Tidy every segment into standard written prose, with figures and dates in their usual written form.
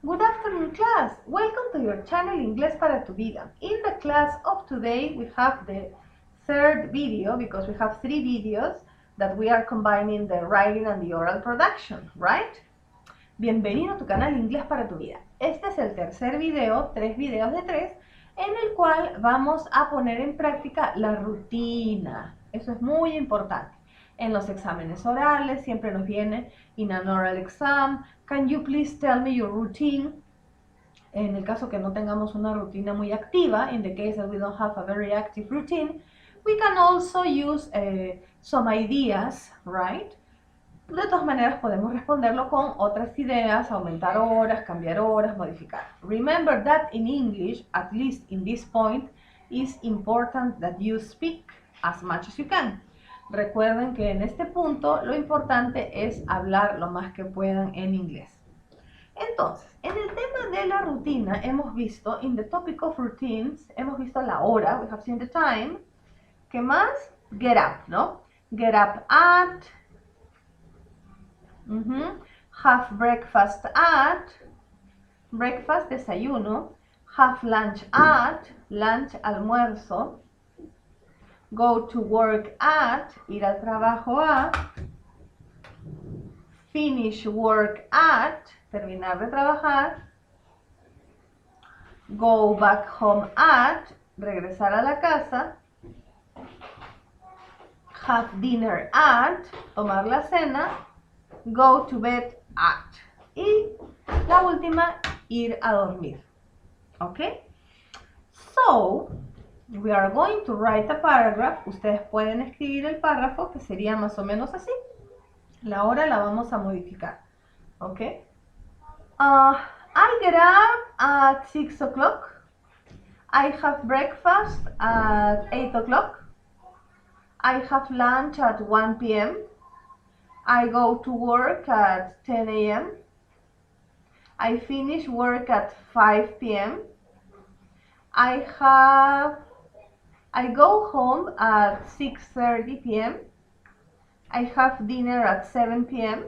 Good afternoon, class. Welcome to your channel Inglesparatuvida. In the class of today, we have the third video because we have 3 videos that we are combining the writing and the oral production, right? Bienvenido a tu canal Inglés para tu vida. Este es el tercer video, 3 videos de 3, en el cual vamos a poner en práctica la rutina. Eso es muy importante. En los exámenes orales siempre nos viene in an oral exam, can you please tell me your routine? En el caso que no tengamos una rutina muy activa, in the case that we don't have a very active routine, we can also use some ideas, right? De todas maneras podemos responderlo con otras ideas, aumentar horas, cambiar horas, modificar. Remember that in English, at least in this point, it's important that you speak as much as you can. Recuerden que en este punto lo importante es hablar lo más que puedan en inglés. Entonces, en el tema de la rutina hemos visto, in the topic of routines, hemos visto la hora, we have seen the time. ¿Qué más? Get up, ¿no? Get up at, have breakfast at, breakfast, desayuno, have lunch at, lunch, almuerzo, go to work at, ir al trabajo a, finish work at, terminar de trabajar, go back home at, regresar a la casa, have dinner at, tomar la cena, go to bed at, y la última, ir a dormir. ¿Ok? So, we are going to write a paragraph. Ustedes pueden escribir el párrafo, que sería más o menos así. La hora la vamos a modificar. ¿Ok? I get up at 6 o'clock. I have breakfast at 8 o'clock. I have lunch at 1 p.m. I go to work at 10 a.m. I finish work at 5 p.m. I go home at 6:30 p.m. I have dinner at 7 p.m.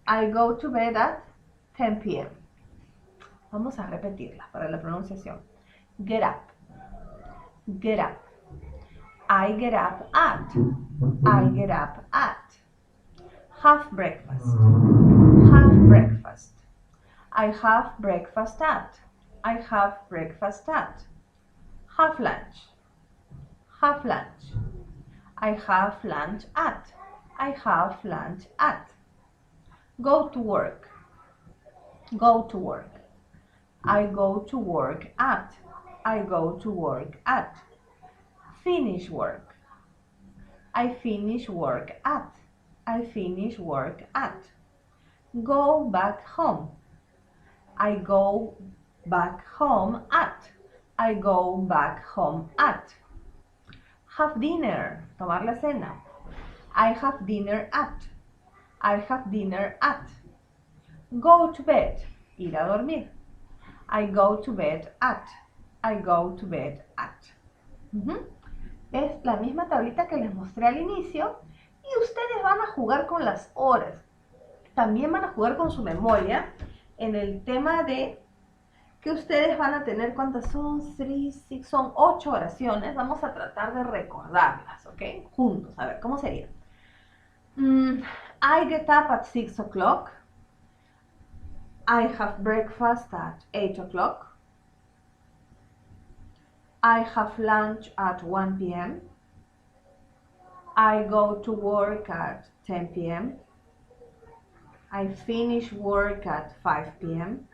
I go to bed at 10 p.m. Vamos a repetirla para la pronunciación. Get up. Get up. I get up at. I get up at. Have breakfast. Have breakfast. I have breakfast at. I have breakfast at. Have lunch. Have lunch. I have lunch at. I have lunch at. Go to work. Go to work. I go to work at. I go to work at. Finish work. I finish work at. I finish work at. Go back home. I go back home at. I go back home at. Have dinner. Tomar la cena. I have dinner at. I have dinner at. Go to bed. Ir a dormir. I go to bed at. I go to bed at. Es la misma tablita que les mostré al inicio y ustedes van a jugar con las horas. También van a jugar con su memoria en el tema de que ustedes van a tener, ¿cuántas son? 3, 6, son 8 oraciones. Vamos a tratar de recordarlas, ¿ok? Juntos, a ver, ¿cómo sería? I get up at 6 o'clock. I have breakfast at 8 o'clock. I have lunch at 1 p.m. I go to work at 10 p.m. I finish work at 5 p.m.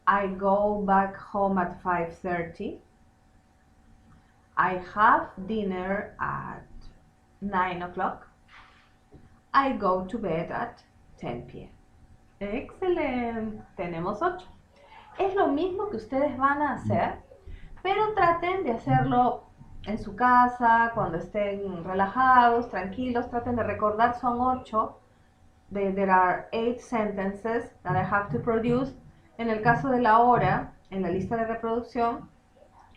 I go back home at 5:30. I have dinner at 9 o'clock. I go to bed at 10 p.m. Excelente, tenemos 8. Es lo mismo que ustedes van a hacer, pero traten de hacerlo en su casa, cuando estén relajados, tranquilos, traten de recordar, son 8. There are 8 sentences that I have to produce. En el caso de la hora, en la lista de reproducción,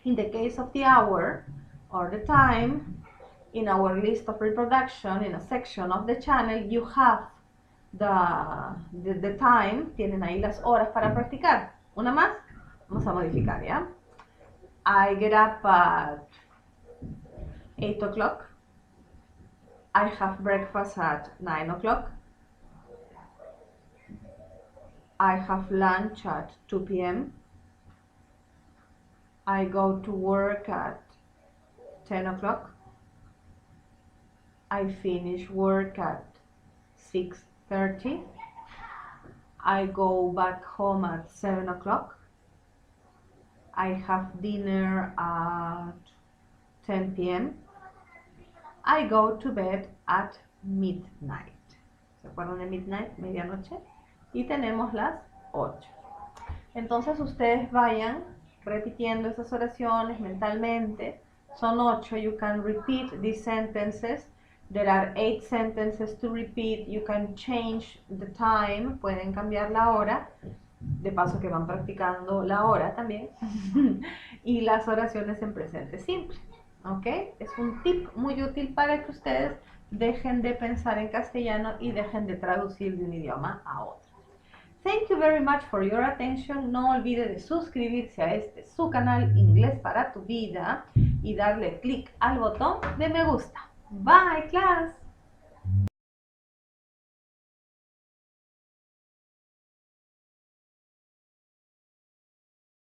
in the case of the hour or the time, in our list of reproduction, in a section of the channel, you have the time, tienen ahí las horas para practicar. Una más, vamos a modificar, ¿ya? I get up at 8 o'clock. I have breakfast at 9 o'clock. I have lunch at 2 p.m. I go to work at 10 o'clock. I finish work at 6:30. I go back home at 7 o'clock. I have dinner at 10 p.m. I go to bed at midnight. ¿Se acuerdan de midnight? Medianoche. Y tenemos las 8. Entonces ustedes vayan repitiendo esas oraciones mentalmente. Son 8. You can repeat these sentences. There are 8 sentences to repeat. You can change the time. Pueden cambiar la hora. De paso que van practicando la hora también. Y las oraciones en presente simple. ¿Ok? Es un tip muy útil para que ustedes dejen de pensar en castellano y dejen de traducir de un idioma a otro. Thank you very much for your attention. No olvide de suscribirse a su canal Inglés para tu vida y darle clic al botón de me gusta. Bye, class!